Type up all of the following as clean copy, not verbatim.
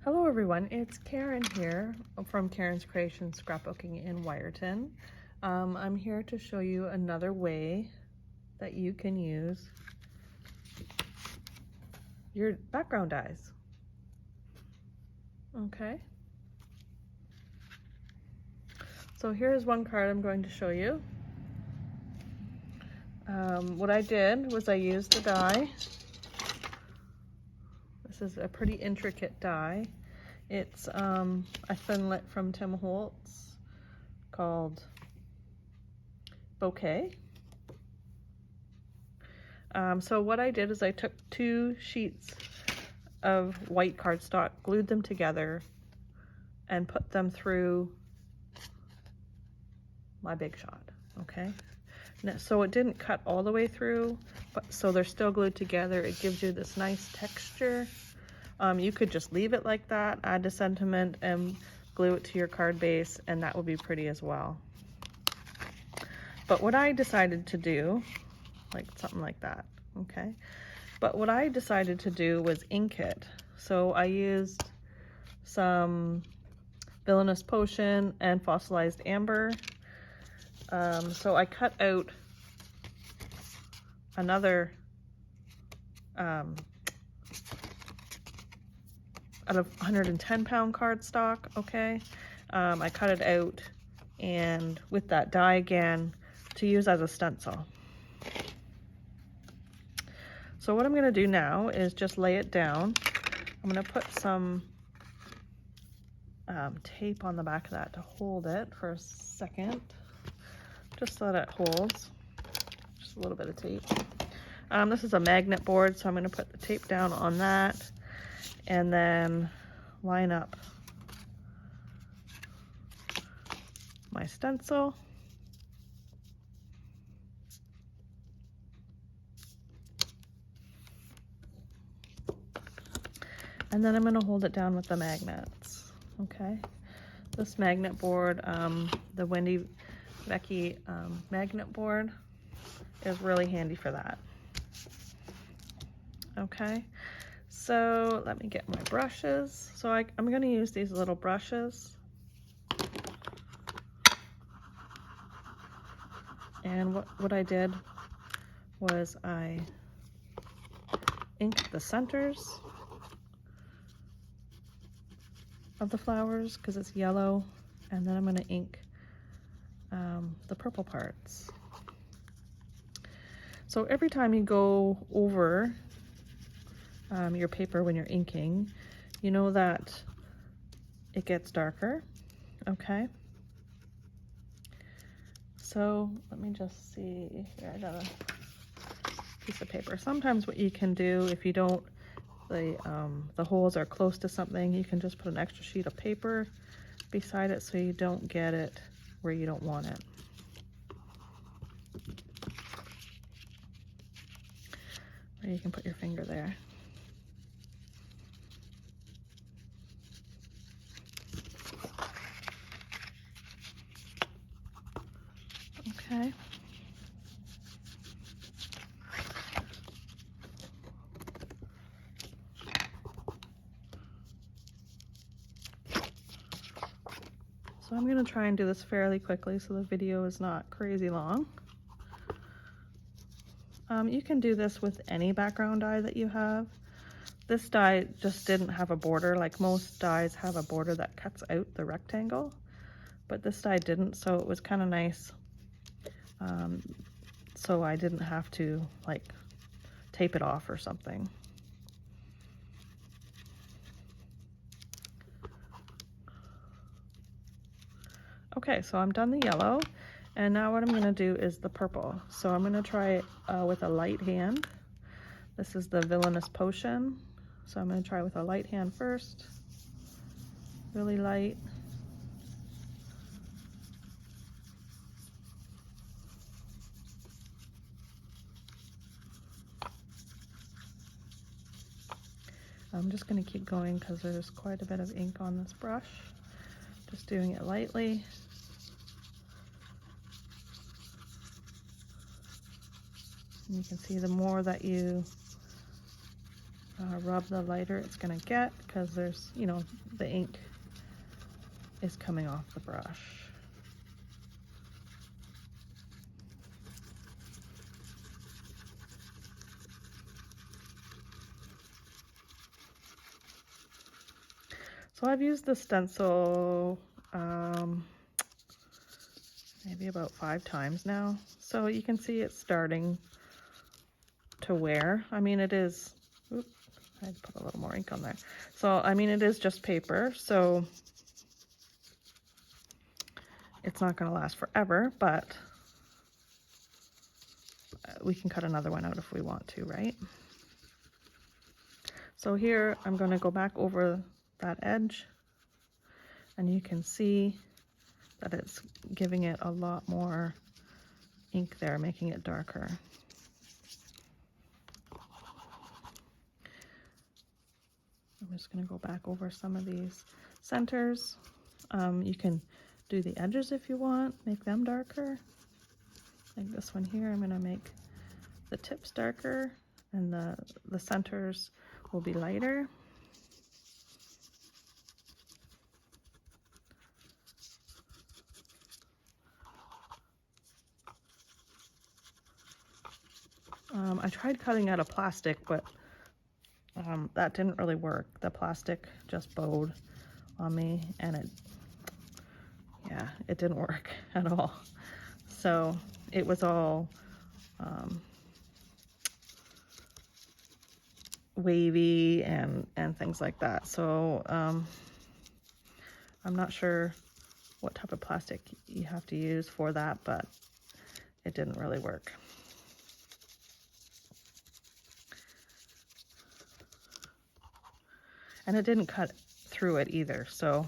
Hello everyone, it's Karen here from Karen's Creation Scrapbooking in Wyerton. I'm here to show you another way that you can use your background dies. Okay, so here's one card I'm going to show you. What I did was I used the die. This is a pretty intricate die. It's a thinlit from Tim Holtz called Bouquet. So what I did is I took 2 sheets of white cardstock, glued them together, and put them through my Big Shot, okay? Now, so it didn't cut all the way through, but so they're still glued together. It gives you this nice texture. You could just leave it like that, add the sentiment, and glue it to your card base, and that would be pretty as well. But what I decided to do, like something like that, okay? But what I decided to do was ink it. So I used some Villainous Potion and fossilized amber. So I cut out another out of 110-pound cardstock, okay? I cut it out and with that die again to use as a stencil. So what I'm gonna do now is just lay it down. I'm gonna put some tape on the back of that to hold it for a second, just so that it holds. Just a little bit of tape. This is a magnet board, so I'm gonna put the tape down on that and then line up my stencil. And then I'm gonna hold it down with the magnets, okay? This magnet board, the Wendy Becky magnet board is really handy for that. Okay, so let me get my brushes. So I'm gonna use these little brushes. And what I did was I inked the centers of the flowers because it's yellow, and then I'm gonna ink the purple parts. So every time you go over your paper when you're inking, you know that it gets darker, okay? So let me just see here. I got a piece of paper. Sometimes what you can do, if you don't, the holes are close to something, you can just put an extra sheet of paper beside it so you don't get it where you don't want it. Or you can put your finger there. Okay. So I'm going to try and do this fairly quickly so the video is not crazy long. You can do this with any background die that you have. This die just didn't have a border. Like most dies have a border that cuts out the rectangle, but this die didn't, so it was kind of nice. So I didn't have to like tape it off or something. Okay, so I'm done the yellow, and now what I'm gonna do is the purple. So I'm gonna try it with a light hand. This is the Villainous Potion. So I'm gonna try with a light hand first, really light. I'm just gonna keep going because there's quite a bit of ink on this brush. Just doing it lightly. And you can see the more that you rub, the lighter it's gonna get, because there's, you know, the ink is coming off the brush. So I've used the stencil maybe about 5 times now. So you can see it's starting to wear. I mean, it is, oops, I had to put a little more ink on there. So, I mean, it is just paper, so it's not going to last forever, but we can cut another one out if we want to, right? So here, I'm going to go back over that edge, and you can see that it's giving it a lot more ink there, making it darker. I'm just going to go back over some of these centers. You can do the edges if you want, make them darker. Like this one here, I'm going to make the tips darker, and the centers will be lighter. I tried cutting out of plastic, but that didn't really work. The plastic just bowed on me, and it didn't work at all. So it was all wavy and things like that. So I'm not sure what type of plastic you have to use for that, but it didn't really work. And it didn't cut through it either, so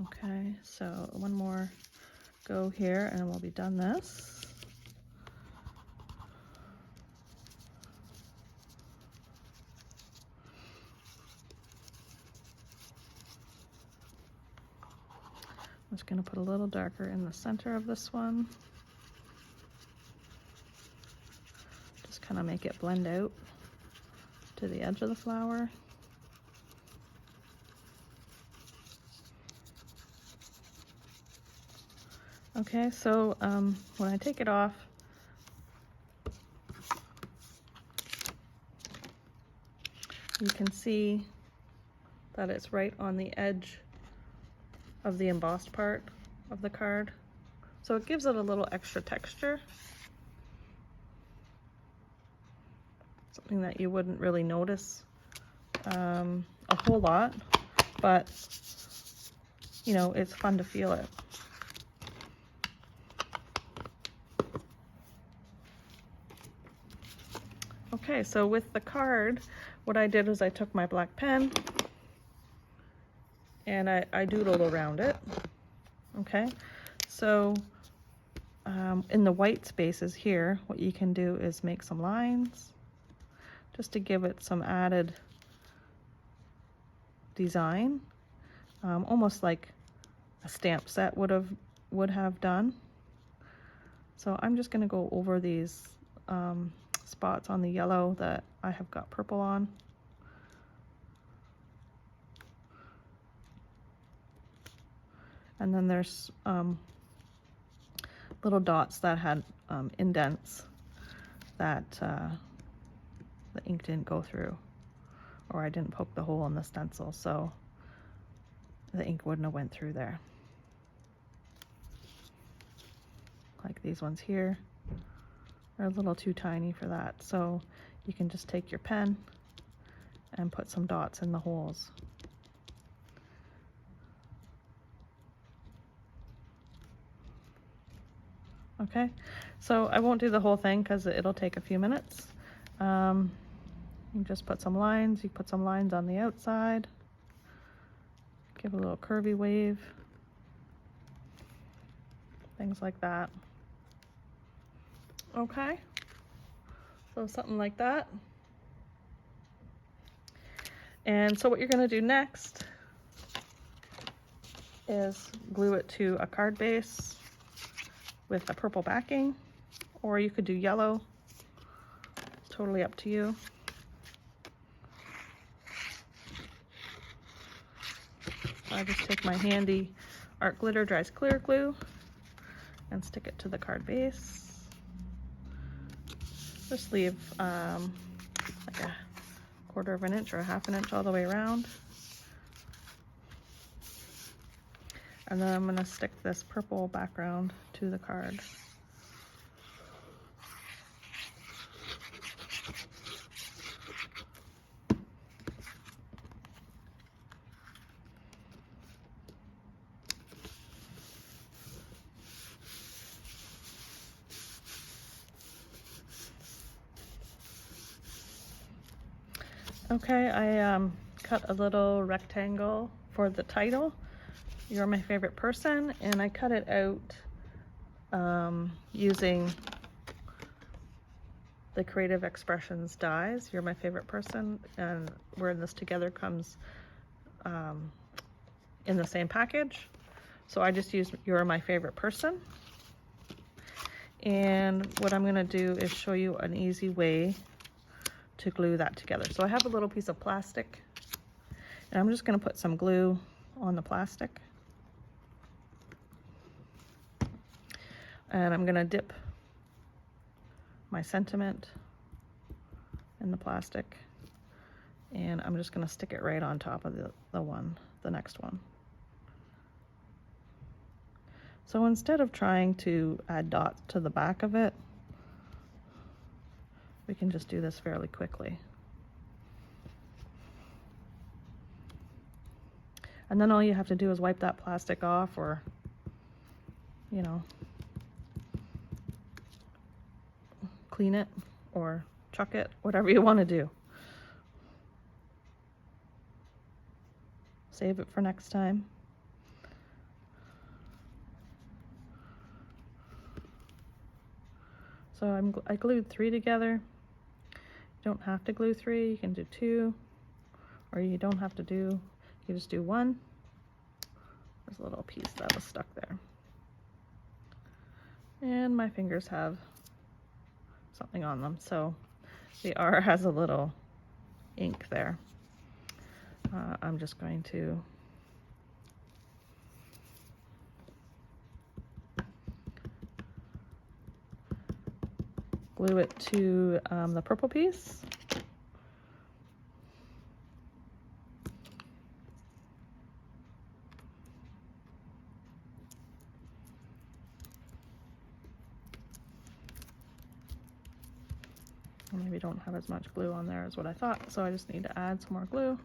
okay, so one more go here and we'll be done this. I'm just going to put a little darker in the center of this one. Just kind of make it blend out to the edge of the flower. Okay, so when I take it off, you can see that it's right on the edge of the embossed part of the card. So it gives it a little extra texture. Something that you wouldn't really notice a whole lot, but you know, it's fun to feel it. Okay, so with the card, what I did was I took my black pen and I doodled around it. Okay, so in the white spaces here, what you can do is make some lines just to give it some added design, almost like a stamp set would have done. So I'm just going to go over these spots on the yellow that I have got purple on. And then there's little dots that had indents that the ink didn't go through, or I didn't poke the hole in the stencil, so the ink wouldn't have went through there. Like these ones here are a little too tiny for that, so you can just take your pen and put some dots in the holes. Okay, so I won't do the whole thing because it'll take a few minutes. You just put some lines, you put some lines on the outside, give a little curvy wave, things like that. Okay, so something like that. And so what you're going to do next is glue it to a card base with a purple backing, or you could do yellow. It's totally up to you. I just take my handy Art Glitter Dries Clear glue and stick it to the card base. Just leave like a 1/4 of an inch or a 1/2 inch all the way around. And then I'm going to stick this purple background to the card. Okay, I cut a little rectangle for the title, You're My Favorite Person, and I cut it out using the Creative Expressions dies, You're My Favorite Person, and We're in This Together comes in the same package. So I just used You're My Favorite Person. And what I'm gonna do is show you an easy way to glue that together. So I have a little piece of plastic, and I'm just going to put some glue on the plastic, and I'm going to dip my sentiment in the plastic, and I'm just going to stick it right on top of the next one. So instead of trying to add dots to the back of it, we can just do this fairly quickly. And then all you have to do is wipe that plastic off, or, you know, clean it or chuck it, whatever you want to do. Save it for next time. So I glued 3 together. You don't have to glue 3, you can do 2, or you don't have to do, you just do 1. There's a little piece that was stuck there. And my fingers have something on them, so the R has a little ink there. I'm just going to glue it to the purple piece. Maybe don't have as much glue on there as what I thought, so I just need to add some more glue.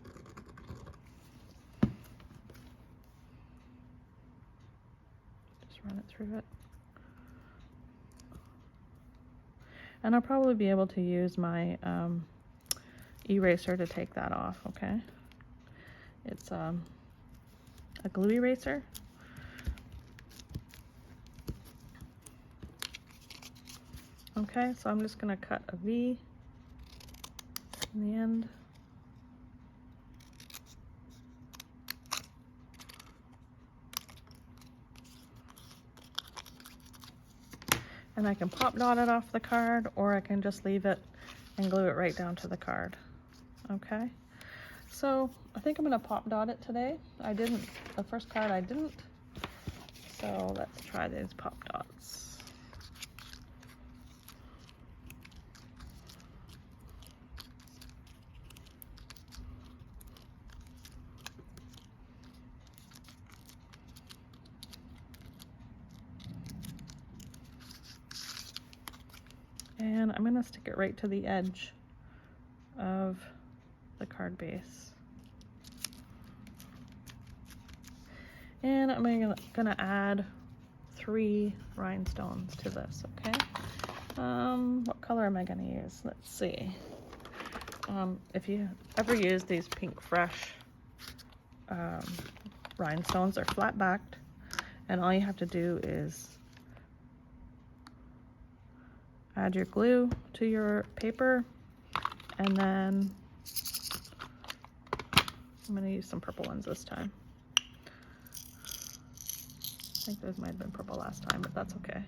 Just run it through it. And I'll probably be able to use my eraser to take that off, okay? It's a glue eraser. Okay, so I'm just gonna cut a V in the end. And I can pop dot it off the card, or I can just leave it and glue it right down to the card. Okay, so I think I'm gonna pop dot it today. I didn't, the first card I didn't. So let's try these pop dots. And I'm gonna stick it right to the edge of the card base. And I'm gonna add 3 rhinestones to this, okay? What color am I gonna use? Let's see. If you ever use these Pink Fresh rhinestones, they're flat backed, and all you have to do is add your glue to your paper, and then I'm gonna use some purple ones this time. I think those might have been purple last time, but that's okay.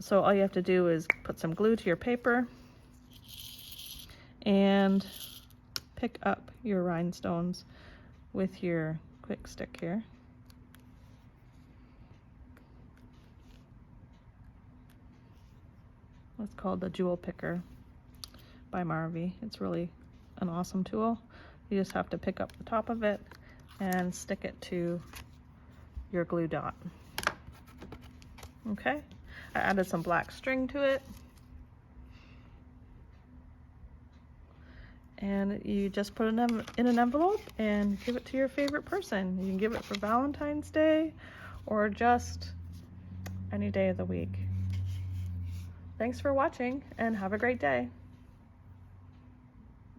So all you have to do is put some glue to your paper and pick up your rhinestones with your quick stick here. It's called the Jewel Picker by Marvy. It's really an awesome tool. You just have to pick up the top of it and stick it to your glue dot. Okay, I added some black string to it. And you just put it in an envelope and give it to your favorite person. You can give it for Valentine's Day or just any day of the week. Thanks for watching and have a great day.